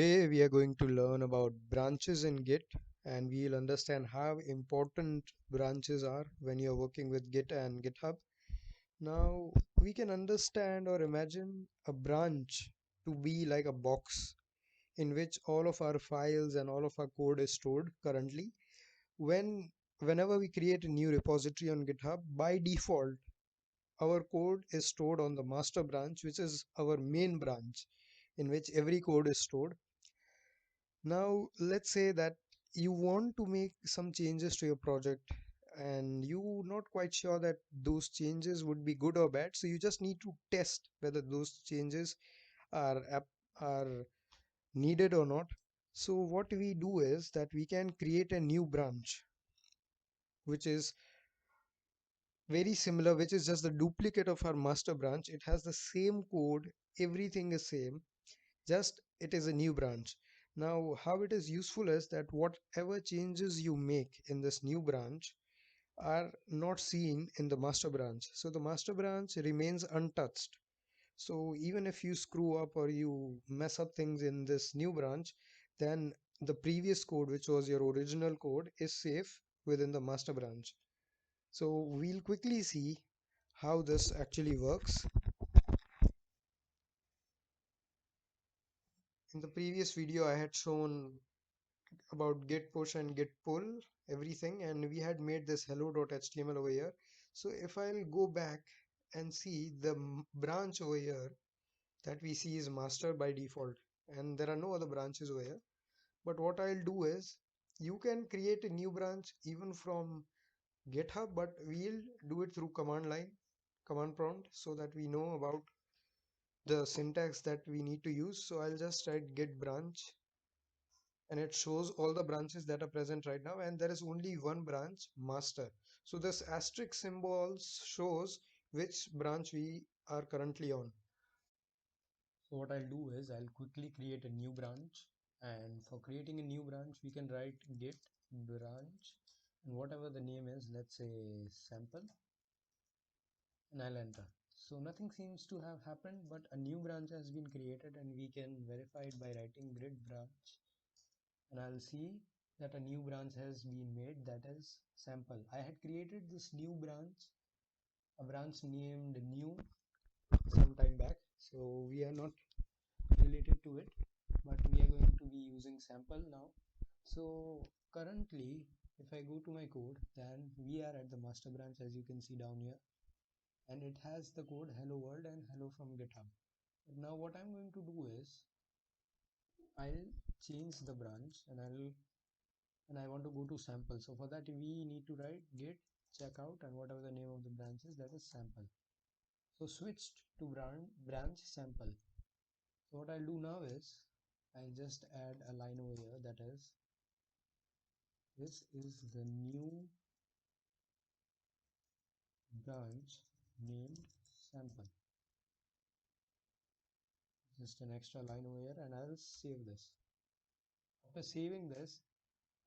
Today we are going to learn about branches in Git, and we'll understand how important branches are when you're working with Git and GitHub. Now we can understand or imagine a branch to be like a box in which all of our files and all of our code is stored currently. Whenever we create a new repository on GitHub, by default our code is stored on the master branch, which is our main branch in which every code is stored. Now, let's say that you want to make some changes to your project and you're not quite sure that those changes would be good or bad. So you just need to test whether those changes are needed or not. So what we do is that we can create a new branch, which is very similar, which is just the duplicate of our master branch. It has the same code, everything is same, just it is a new branch. Now how it is useful is that whatever changes you make in this new branch are not seen in the master branch, so the master branch remains untouched. So even if you screw up or you mess up things in this new branch, then the previous code, which was your original code, is safe within the master branch. So we'll quickly see how this actually works. In the previous video I had shown about git push and git pull everything, and we had made this hello.html over here. So if I'll go back and see the branch over here that we see is master by default, and there are no other branches over here. But what I'll do is, you can create a new branch even from GitHub, but we'll do it through command line, command prompt, so that we know about the syntax that we need to use. So I'll just write git branch, and it shows all the branches that are present right now, and there is only one branch, master. So this asterisk symbol shows which branch we are currently on. So what I'll do is I'll quickly create a new branch, and for creating a new branch we can write git branch and whatever the name is, let's say sample, and I'll enter. So nothing seems to have happened, but a new branch has been created, and we can verify it by writing git branch, and I'll see that a new branch has been made, that is sample. I had created this new branch, a branch named new, some time back, so we are not related to it, but we are going to be using sample now. So currently if I go to my code, then we are at the master branch, as you can see down here, and it has the code hello world and hello from GitHub. Now what I'm going to do is I'll change the branch, and I want to go to sample. So for that we need to write git checkout and whatever the name of the branch is, that is sample. So switched to branch sample. So what I'll do now is I'll just add a line over here, that is, this is the new branch named sample. Just an extra line over here, and I'll save this. After saving this,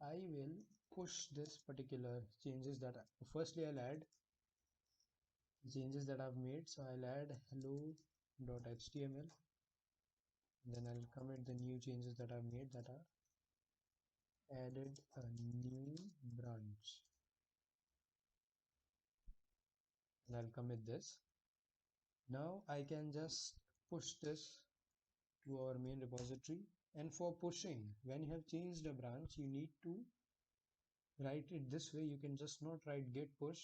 I will push this particular changes that firstly I'll add changes that I've made. So I'll add hello.html, then I'll commit the new changes that I've made, that are added a new branch, and I'll commit this. Now I can just push this to our main repository. And for pushing, when you have changed a branch, you need to write it this way. You can just not write git push,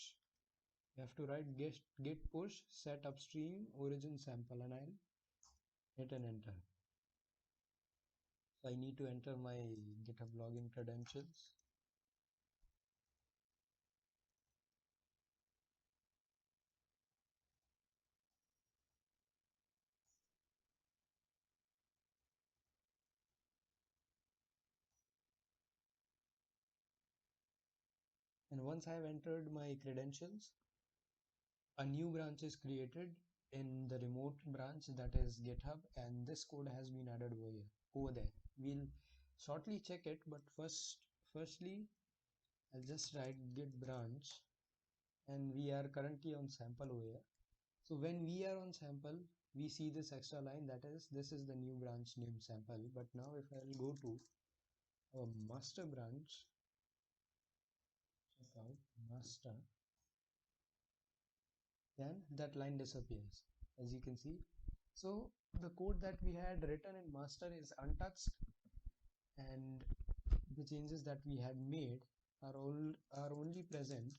you have to write git push set upstream origin sample, and I'll hit an enter. So I need to enter my GitHub login credentials. And once I have entered my credentials, a new branch is created in the remote branch, that is GitHub, and this code has been added over there. We'll shortly check it, but firstly I'll just write git branch, and we are currently on sample over here. So when we are on sample, we see this extra line, that is, this is the new branch named sample. But now if I'll go to our master branch, check out master, then that line disappears, as you can see. So the code that we had written in master is untouched, and the changes that we had made are only present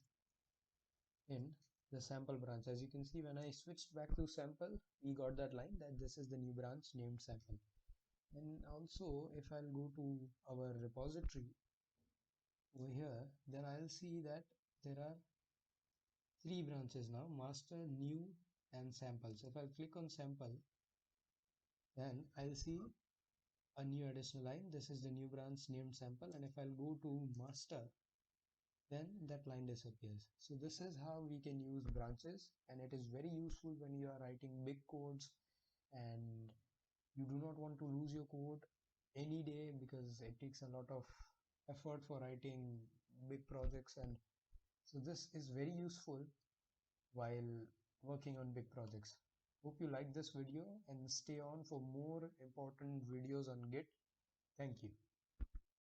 in the sample branch. As you can see, when I switched back to sample, we got that line that this is the new branch named sample. And also, if I'll go to our repository over here, then I'll see that there are three branches now: master, new, and sample. So if I click on sample, then I'll see a new additional line. This is the new branch named sample. And if I'll go to master, then that line disappears. So this is how we can use branches, and it is very useful when you are writing big codes and you do not want to lose your code any day, because it takes a lot of effort for writing big projects. And so this is very useful while working on big projects. Hope you like this video and stay on for more important videos on Git. Thank you.